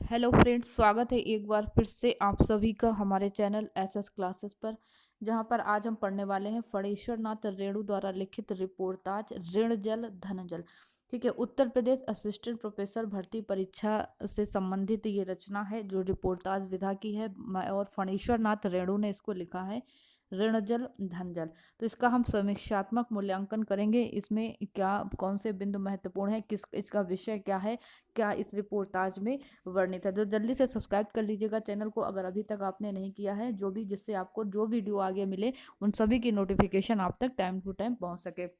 Hello friends, स्वागत है एक बार फिर से आप सभी का हमारे चैनल एसएस क्लासेस पर। जहां पर आज हम पढ़ने वाले हैं फणीश्वर नाथ रेणु द्वारा लिखित रिपोर्टाज ऋण जल धन जल। ठीक है, उत्तर प्रदेश असिस्टेंट प्रोफेसर भर्ती परीक्षा से संबंधित ये रचना है जो रिपोर्टाज विधा की है और फणीश्वर नाथ रेणु ने इसको लिखा है। ऋण जल धन जल। तो इसका हम समीक्षात्मक मूल्यांकन करेंगे। इसमें क्या कौन से बिंदु महत्वपूर्ण है, किस इसका विषय क्या है, क्या इस रिपोर्टाज में वर्णित है। तो जल्दी से सब्सक्राइब कर लीजिएगा चैनल को अगर अभी तक आपने नहीं किया है, जो भी जिससे आपको जो वीडियो आगे मिले उन सभी की नोटिफिकेशन आप तक टाइम टू टाइम पहुंच सके।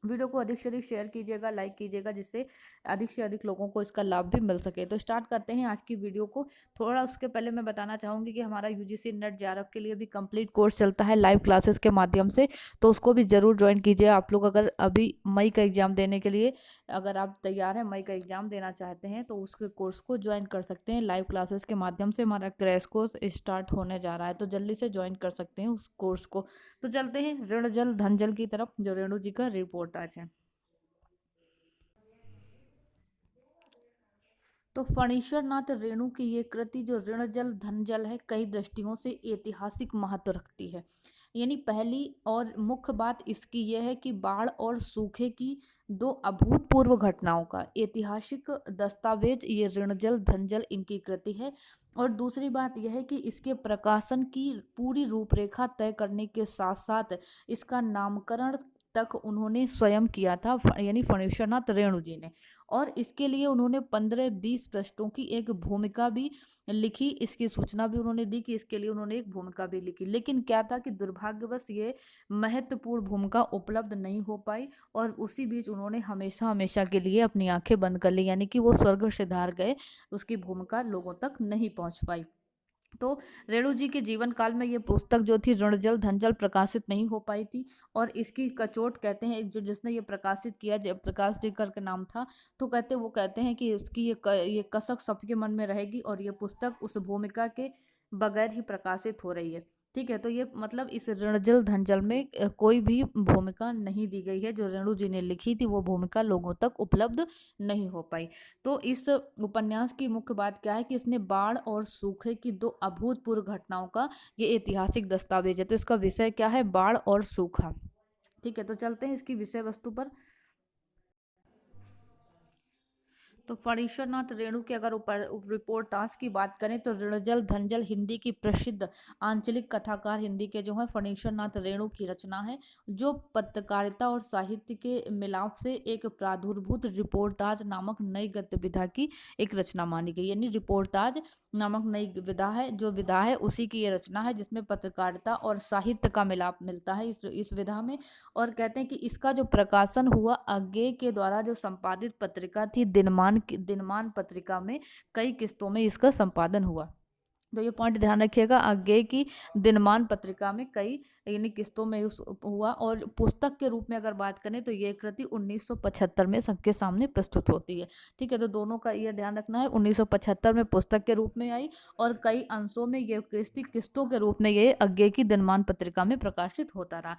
वीडियो को अधिक से अधिक शेयर कीजिएगा, लाइक कीजिएगा, जिससे अधिक से अधिक लोगों को इसका लाभ भी मिल सके। तो स्टार्ट करते हैं आज की वीडियो को। थोड़ा उसके पहले मैं बताना चाहूँगी कि हमारा यूजीसी नेट जेआरएफ के लिए भी कंप्लीट कोर्स चलता है लाइव क्लासेस के माध्यम से, तो उसको भी ज़रूर ज्वाइन कीजिए। आप लोग अगर अभी मई का एग्ज़ाम देने के लिए अगर आप तैयार हैं, मई का एग्ज़ाम देना चाहते हैं, तो उसके कोर्स को ज्वाइन कर सकते हैं। लाइव क्लासेस के माध्यम से हमारा क्रैश कोर्स स्टार्ट होने जा रहा है, तो जल्दी से ज्वाइन कर सकते हैं उस कोर्स को। तो चलते हैं ऋण जल धन जल की तरफ, जो रेणु जी का रिपोर्टाज है। तो फणीश्वर नाथ रेणु की ये कृति जो ऋण जल धन जल है, कई दृष्टियों से ऐतिहासिक महत्व रखती है। यानी पहली और मुख्य बात इसकी यह है कि बाढ़ और सूखे की दो अभूतपूर्व घटनाओं का ऐतिहासिक दस्तावेज ये ऋण जल धन जल इनकी कृति है। और दूसरी बात यह है कि इसके प्रकाशन की पूरी रूपरेखा तय करने के साथ साथ इसका नामकरण तक उन्होंने स्वयं किया था, यानी फणीश्वर नाथ रेणु जी ने। और इसके लिए उन्होंने 15-20 पृष्ठों की एक भूमिका भी लिखी, इसकी सूचना भी उन्होंने दी कि इसके लिए उन्होंने एक भूमिका भी लिखी। लेकिन क्या था कि दुर्भाग्यवश ये महत्वपूर्ण भूमिका उपलब्ध नहीं हो पाई और उसी बीच उन्होंने हमेशा हमेशा के लिए अपनी आंखें बंद कर ली, यानी कि वो स्वर्ग सिधार गए, उसकी भूमिका लोगों तक नहीं पहुंच पाई। तो रेणु जी के जीवन काल में ये पुस्तक जो थी ऋण जल धन जल प्रकाशित नहीं हो पाई थी। और इसकी कचोट कहते हैं, जो जिसने ये प्रकाशित किया, जय प्रकाश जी करके नाम था, तो वो कहते हैं कि उसकी ये कसक सबके मन में रहेगी और ये पुस्तक उस भूमिका के बगैर ही प्रकाशित हो रही है। ठीक है, तो ये मतलब इस ऋणजल धनजल में कोई भी भूमिका नहीं दी गई है, जो रेणु जी ने लिखी थी वो भूमिका लोगों तक उपलब्ध नहीं हो पाई। तो इस उपन्यास की मुख्य बात क्या है कि इसने बाढ़ और सूखे की दो अभूतपूर्व घटनाओं का ये ऐतिहासिक दस्तावेज है। तो इसका विषय क्या है? बाढ़ और सूखा। ठीक है, तो चलते हैं इसकी विषय वस्तु पर। तो फणीश्वर नाथ रेणु के अगर रिपोर्टास की बात करें तो ऋणजल धनजल हिंदी की प्रसिद्ध आंचलिक कथाकार हिंदी के जो है फणीश्वर नाथ रेणु की रचना है, जो पत्रकारिता और साहित्य के मिलाप से एक प्रादुर्भूत रिपोर्टाज नामक नई गतिविधा की एक रचना मानी गई। यानी रिपोर्टाज नामक नई विधा है, जो विधा है उसी की ये रचना है, जिसमें पत्रकारिता और साहित्य का मिलाप मिलता है इस विधा में। और कहते हैं कि इसका जो प्रकाशन हुआ अज्ञे के द्वारा, जो संपादित पत्रिका थी दिनमान पत्रिका में कई किस्तों में इसका संपादन हुआ। तो ये पॉइंट ध्यान रखिएगा, आगे की दिनमान पत्रिका में कई यानी किस्तों में हुआ। और पुस्तक के रूप में अगर बात करें तो ये कृति 1975 में सबके सामने प्रस्तुत होती है। ठीक है, तो दोनों का ये ध्यान रखना है, 1975 में पुस्तक के रूप में आई और कई अंशों में ये किस्तों के रूप में ये आगे की दिनमान पत्रिका में प्रकाशित होता रहा।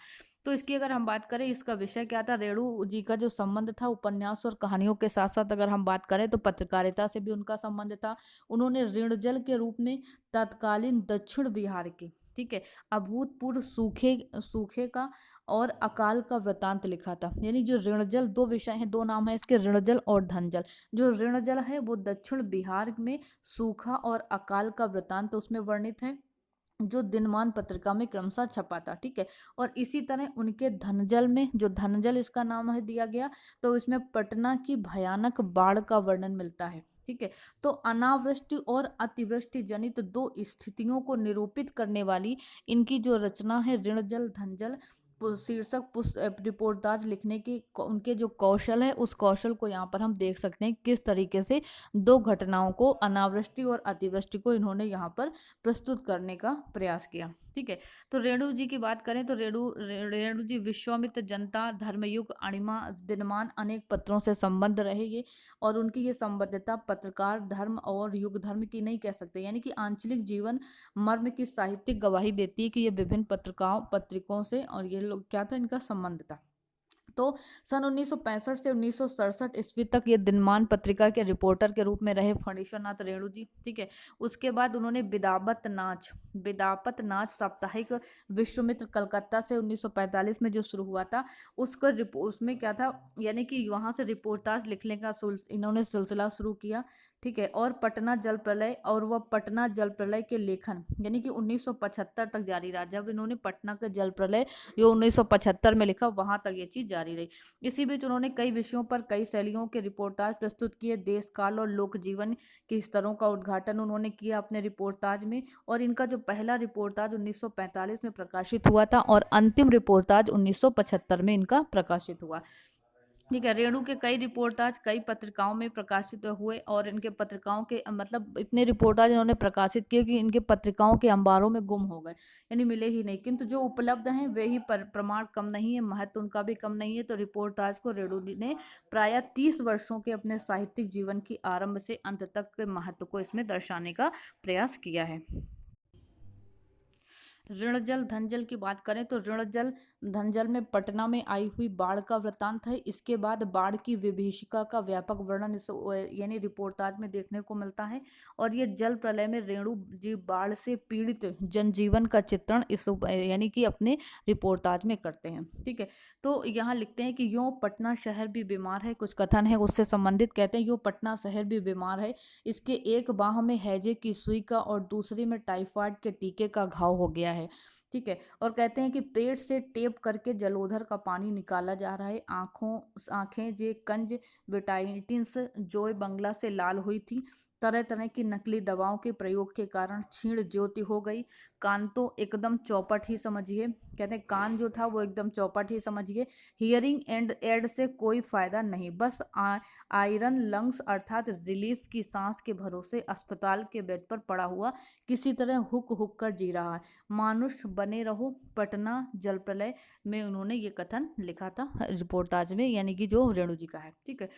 तो इसकी अगर हम बात करें, इसका विषय क्या था, रेणु जी का जो संबंध था उपन्यास और कहानियों के साथ साथ अगर हम बात करें तो पत्रकारिता से भी उनका संबंध था। उन्होंने ऋणजल के रूप में तत्कालीन दक्षिण बिहार के, ठीक है, अभूतपूर्व सूखे सूखे का और अकाल का वृतांत लिखा था। यानी जो ऋणजल, दो विषय हैं, दो नाम है इसके, ऋणजल और धनजल। जो ऋणजल है वो दक्षिण बिहार में सूखा और अकाल का वृतांत उसमें वर्णित है, जो दिनमान पत्रिका में क्रमशः छपा था। ठीक है, और इसी तरह उनके धनजल में, जो धनजल इसका नाम है दिया गया, तो इसमें पटना की भयानक बाढ़ का वर्णन मिलता है। ठीक है, तो अनावृष्टि और अतिवृष्टि जनित दो स्थितियों को निरूपित करने वाली इनकी जो रचना है ऋणजल धनजल, शीर्षक रिपोर्टाज लिखने की उनके जो कौशल है, उस कौशल को यहाँ पर हम देख सकते हैं किस तरीके से दो घटनाओं को, अनावृष्टि और अतिवृष्टि को, इन्होंने यहाँ पर प्रस्तुत करने का प्रयास किया। ठीक है, तो रेणु जी की बात करें तो रेणु जी विश्वामित्र, जनता, धर्मयुग, अणिमा, दिनमान, अनेक पत्रों से संबंध रहे ये। और उनकी ये संबद्धता पत्रकार धर्म और युग धर्म की नहीं कह सकते, यानी कि आंचलिक जीवन मर्म की साहित्यिक गवाही देती है कि ये विभिन्न पत्रिकाओं पत्रिकों से, और ये लोग क्या था, इनका संबंध था। तो सन 1965 से 1967 ईस्वी तक ये दिनमान पत्रिका के रिपोर्टर के रूप में रहे फणीश्वर नाथ रेणु जी। ठीक है। उसके बाद उन्होंने बिदापत नाच साप्ताहिक विश्वामित्र कलकत्ता से 1945 में जो शुरू हुआ था, उसमें क्या था, यानी कि वहां से रिपोर्टाज लिखने का इन्होंने सिलसिला शुरू किया। ठीक है। और पटना जल प्रलय, और वह पटना जल प्रलय के लेखन यानी कि 1975 तक जारी रहा। जब इन्होंने पटना का जल प्रलय जो 1975 में लिखा, वहां तक ये चीज जारी रही। इसी बीच उन्होंने कई विषयों पर कई शैलियों के रिपोर्टाज प्रस्तुत किए। देश काल और लोक जीवन के स्तरों का उद्घाटन उन्होंने किया अपने रिपोर्टाज में। और इनका जो पहला रिपोर्टाज 1945 में प्रकाशित हुआ था और अंतिम रिपोर्टाज 1975 में इनका प्रकाशित हुआ। ठीक है। रेणु के कई रिपोर्टाज कई पत्रिकाओं में प्रकाशित हुए, और इनके पत्रिकाओं के मतलब इतने रिपोर्टाज इन्होंने प्रकाशित किए कि इनके पत्रिकाओं के अंबारों में गुम हो गए, यानी मिले ही नहीं। किंतु जो उपलब्ध हैं वे ही प्रमाण कम नहीं है, महत्व उनका भी कम नहीं है। तो रिपोर्टाज को रेणु ने प्राय 30 वर्षों के अपने साहित्यिक जीवन की आरंभ से अंत तक के महत्व को इसमें दर्शाने का प्रयास किया है। ऋणजल धनजल की बात करें तो ऋणजल धनजल में पटना में आई हुई बाढ़ का वृतांत है। इसके बाद बाढ़ की विभीषिका का व्यापक वर्णन इस यानी रिपोर्टाज में देखने को मिलता है। और ये जल प्रलय में रेणु जी बाढ़ से पीड़ित जनजीवन का चित्रण इस यानी कि अपने रिपोर्टाज में करते हैं। ठीक है। तो यहाँ लिखते हैं कि यूं पटना शहर भी बीमार है, कुछ कथन है उससे संबंधित। कहते हैं यूं पटना शहर भी बीमार है, इसके एक बाह में हैजे की सुई का और दूसरी में टाइफाइड के टीके का घाव हो गया है। ठीक है। और कहते हैं कि पेट से टेप करके जलोधर का पानी निकाला जा रहा है। आंखें जे कंज विटाइटिस जोय बंगला से लाल हुई थी। तरह तरह की नकली दवाओं के प्रयोग के कारण क्षीण ज्योति हो गई। कान तो एकदम चौपट ही समझिए। कहते हैं कान जो था वो एकदम चौपट ही समझिए। हियरिंग एंड एड से कोई फायदा नहीं, बस आयरन लंग्स अर्थात रिलीफ की सांस के भरोसे अस्पताल के बेड पर पड़ा हुआ किसी तरह हुक हुक कर जी रहा है। मानुष बने रहो। पटना जल प्रलय में उन्होंने ये कथन लिखा था रिपोर्टाज में, यानी कि जो रेणु जी का है। ठीक है।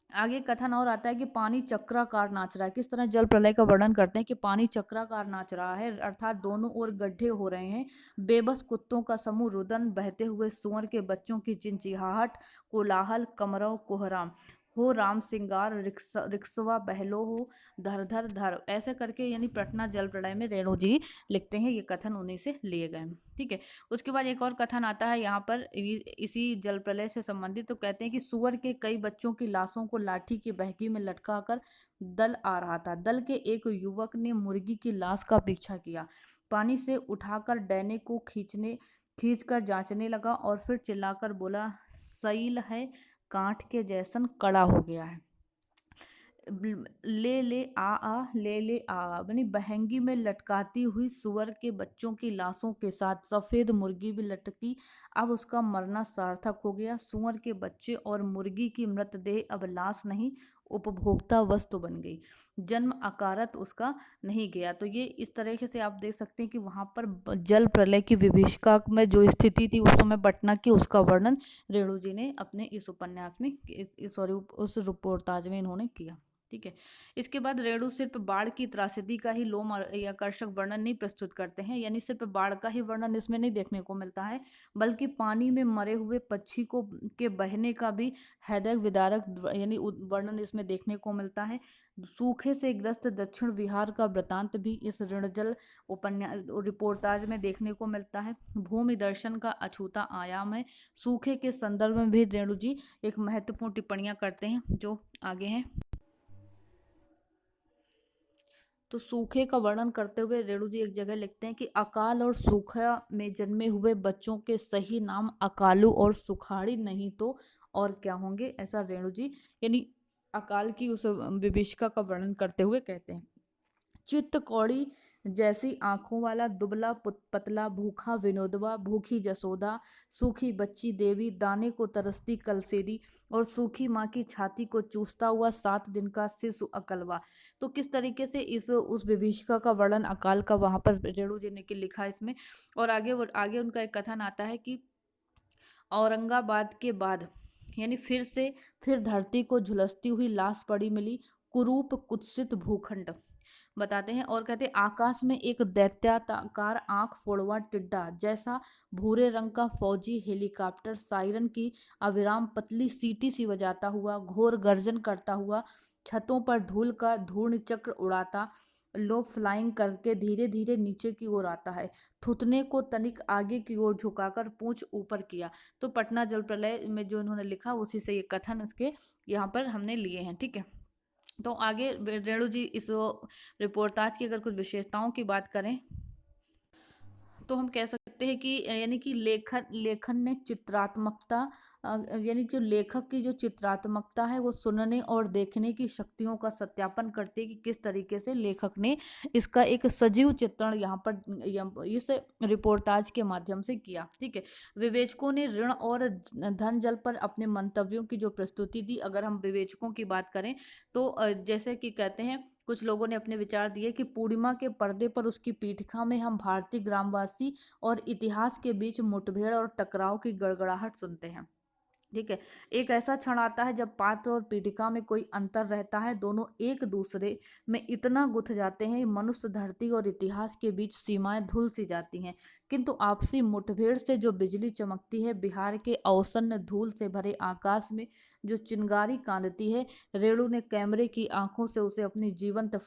आगे कथन और आता है कि पानी चक्राकार नाच रहा है। किस तरह जल प्रलय का वर्णन करते हैं कि पानी चक्राकार नाच रहा है, अर्थात दोनों ओर गड्ढे हो रहे हैं। बेबस कुत्तों का समूह रुदन, बहते हुए सुअर के बच्चों की चिंचिहाहट, कोलाहल, कमरव कोहराम हो, राम सिंगार, रिक्सवा बहलो हो, धर धर धर, ऐसे करके यानी पटना जल प्रलय में रेणु जी लिखते हैं। ये कथन उन्हीं से लिए गए हैं। ठीक है। उसके बाद एक और कथन आता है यहाँ पर इसी जल प्रलय से संबंधित। तो कहते हैं कि सुअर के कई बच्चों की लाशों को लाठी की बहकी में लटका कर दल आ रहा था। दल के एक युवक ने मुर्गी की लाश का पीछा किया, पानी से उठाकर डैने को खींच कर जांचने लगा और फिर चिल्लाकर बोला, सईल है, कांट के जैसन कड़ा हो गया है। ले ले आ ले ले आ यानी बहंगी में लटकाती हुई सुअर के बच्चों की लाशों के साथ सफेद मुर्गी भी लटकी। अब उसका मरना सार्थक हो गया। सुअर के बच्चे और मुर्गी की मृतदेह अब लाश नहीं, उपभोक्ता वस्तु बन गई। जन्म अकारत उसका नहीं गया। तो ये इस तरीके से आप देख सकते हैं कि वहां पर जल प्रलय की विभीषिका में जो स्थिति थी उस समय पटना की, उसका वर्णन रेणु जी ने अपने इस उपन्यास में सॉरी उस रिपोर्टाज में इन्होंने किया। ठीक है। इसके बाद रेणु सिर्फ बाढ़ की त्रासदी का ही लोम आकर्षक वर्णन नहीं प्रस्तुत करते हैं, यानी सिर्फ बाढ़ का ही वर्णन इसमें नहीं देखने को मिलता है, बल्कि पानी में मरे हुए पक्षी को के बहने का भी हृदय विदारक यानी वर्णन इसमें देखने को मिलता है। सूखे से ग्रस्त दक्षिण बिहार का वृतांत भी इस ऋणजल उपन्यास रिपोर्टाज में देखने को मिलता है। भूमि दर्शन का अछूता आयाम है। सूखे के संदर्भ में भी रेणु जी एक महत्वपूर्ण टिप्पणियां करते हैं जो आगे हैं। तो सूखे का वर्णन करते हुए रेणु जी एक जगह लिखते हैं कि अकाल और सूखा में जन्मे हुए बच्चों के सही नाम अकालू और सुखाड़ी नहीं तो और क्या होंगे, ऐसा रेणु जी यानी अकाल की उस विभीषिका का वर्णन करते हुए कहते हैं। चित्त कौड़ी जैसी आंखों वाला दुबला पतला भूखा विनोदवा, भूखी जसोदा, सूखी बच्ची देवी, दाने को तरसती कलसेरी और सूखी माँ की छाती को चूसता हुआ 7 दिन का शिशु अकलवा। तो किस तरीके से इस उस विभीषिका का वर्णन अकाल का वहां पर रेणु जी ने लिखा इसमें। और आगे उनका एक कथन आता है कि औरंगाबाद के बाद यानी फिर धरती को झुलसती हुई लाश पड़ी मिली, कुरूप कुत्सित भूखंड, बताते हैं और कहते हैं आकाश में एक दैत्याकार आंख फोड़वा टिड्डा जैसा भूरे रंग का फौजी हेलीकॉप्टर सायरन की अविराम पतली सीटी सी बजाता हुआ, घोर गर्जन करता हुआ, छतों पर धूल का धूर्ण चक्र उड़ाता, लो फ्लाइंग करके धीरे धीरे नीचे की ओर आता है, थुथने को तनिक आगे की ओर झुकाकर पूंछ ऊपर किया। तो पटना जल प्रलय में जो इन्होंने लिखा उसी से ये कथन उसके यहाँ पर हमने लिए हैं। ठीक है, तो आगे रेणु जी इस रिपोर्टाज की अगर कुछ विशेषताओं की बात करें तो हम कह सकते हैं कि यानी कि लेखन लेखन ने चित्रात्मकता यानी जो लेखक की जो चित्रात्मकता है वो सुनने और देखने की शक्तियों का सत्यापन करती है कि किस तरीके से लेखक ने इसका एक सजीव चित्रण यहाँ पर इस रिपोर्टाज के माध्यम से किया। ठीक है, विवेचकों ने ऋण और धन जल पर अपने मंतव्यों की जो प्रस्तुति दी, अगर हम विवेचकों की बात करें तो जैसे कि कहते हैं कुछ लोगों ने अपने विचार दिए कि पूर्णिमा के पर्दे पर उसकी पीठिका में हम भारतीय ग्रामवासी और इतिहास के बीच मुठभेड़ और टकराव की गड़गड़ाहट सुनते हैं। ठीक है, एक ऐसा क्षण आता है जब पात्र और पीठिका में कोई अंतर रहता है, दोनों एक दूसरे में इतना गुथ जाते हैं मनुष्य धरती और इतिहास के बीच सीमाएं धुल सी जाती हैं, किंतु आपसी मुठभेड़ से जो बिजली चमकती है बिहार के अवसन्न धूल से भरे आकाश में जो चिंगारी कांदती है, रेणु ने कैमरे की आंखों से उसे अपनी जीवंत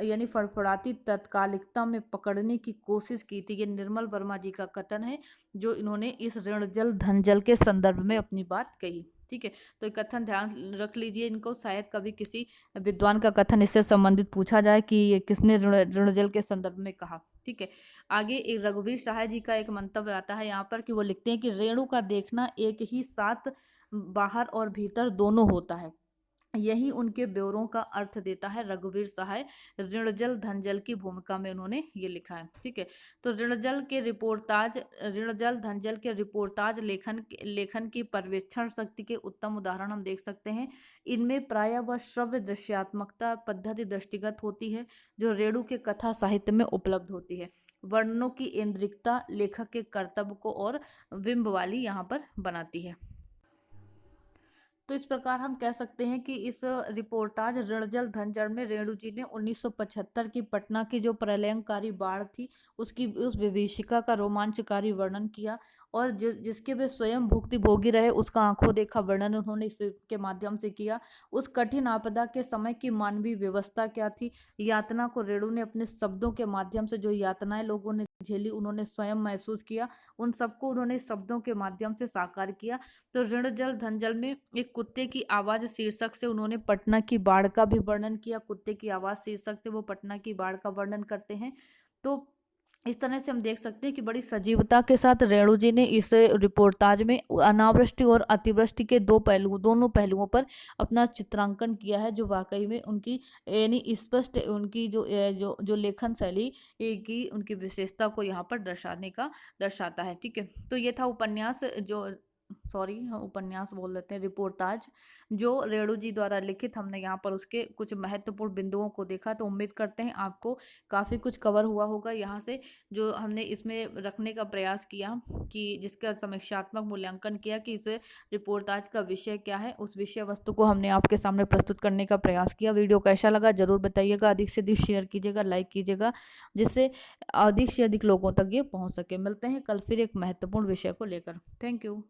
यानी फड़फड़ाती तत्कालिकता में पकड़ने की कोशिश की थी। ये निर्मल वर्मा जी का कथन है जो इन्होंने इस ऋण जल धन जल के संदर्भ में अपनी बात कही। ठीक है, तो ये कथन ध्यान रख लीजिए इनको, शायद कभी किसी विद्वान का कथन इससे संबंधित पूछा जाए कि ये किसने ऋण जल के संदर्भ में कहा। ठीक है, आगे एक रघुवीर सहाय जी का एक मंतव्य आता है यहाँ पर कि वो लिखते हैं कि रेणु का देखना एक ही साथ बाहर और भीतर दोनों होता है, यही उनके ब्यौरों का अर्थ देता है। रघुवीर सहाय ऋणजल धनजल की भूमिका में उन्होंने ये लिखा है। ठीक है, तो ऋणजल धनजल के रिपोर्टाज लेखन की पर्यवेक्षण शक्ति के उत्तम उदाहरण हम देख सकते हैं। इनमें प्रायः वह श्रव्य दृश्यात्मकता पद्धति दृष्टिगत होती है जो रेणु के कथा साहित्य में उपलब्ध होती है। वर्णनों की इंद्रिकता लेखक के कर्तव्य को और बिंब वाली यहाँ पर बनाती है। तो इस प्रकार हम कह सकते हैं कि इस रिपोर्टाज ऋणजल धनजल में रेणु जी ने 1975 की पटना की जो प्रलयंकारी बाढ़ थी उसकी उस विभीषिका का रोमांचकारी वर्णन किया और जिसके वे स्वयं भुक्तभोगी रहे उसका आंखों देखा वर्णन उन्होंने इसके माध्यम से किया। उस कठिन आपदा के समय की मानवीय व्यवस्था क्या थी, यातना को रेणु ने अपने शब्दों के माध्यम से, जो यातनाएं लोगों ने झेली उन्होंने स्वयं महसूस किया, उन सबको उन्होंने शब्दों के माध्यम से साकार किया। तो ऋण जल धन जल में एक कुत्ते की आवाज शीर्षक से उन्होंने पटना की बाढ़ का भी वर्णन किया। कुत्ते की आवाज शीर्षक से वो पटना की बाढ़ का वर्णन करते हैं। तो इस तरह से हम देख सकते हैं कि बड़ी सजीवता के साथ रेणु जी ने इस रिपोर्टाज में अनावृष्टि और अतिवृष्टि के दोनों पहलुओं पर अपना चित्रांकन किया है, जो वाकई में उनकी यानी स्पष्ट उनकी जो लेखन शैली की उनकी विशेषता को यहाँ पर दर्शाता है। ठीक है, तो ये था उपन्यास उपन्यास बोल देते हैं, रिपोर्टाज जो रेणु जी द्वारा लिखित। हमने यहाँ पर उसके कुछ महत्वपूर्ण बिंदुओं को देखा, तो उम्मीद करते हैं आपको काफ़ी कुछ कवर हुआ होगा यहाँ से, जो हमने इसमें रखने का प्रयास किया कि जिसका समीक्षात्मक मूल्यांकन किया कि इस रिपोर्टाज का विषय क्या है, उस विषय वस्तु को हमने आपके सामने प्रस्तुत करने का प्रयास किया। वीडियो कैसा लगा जरूर बताइएगा, अधिक से अधिक शेयर कीजिएगा, लाइक कीजिएगा, जिससे अधिक से अधिक लोगों तक ये पहुँच सके। मिलते हैं कल फिर एक महत्वपूर्ण विषय को लेकर। Thank you.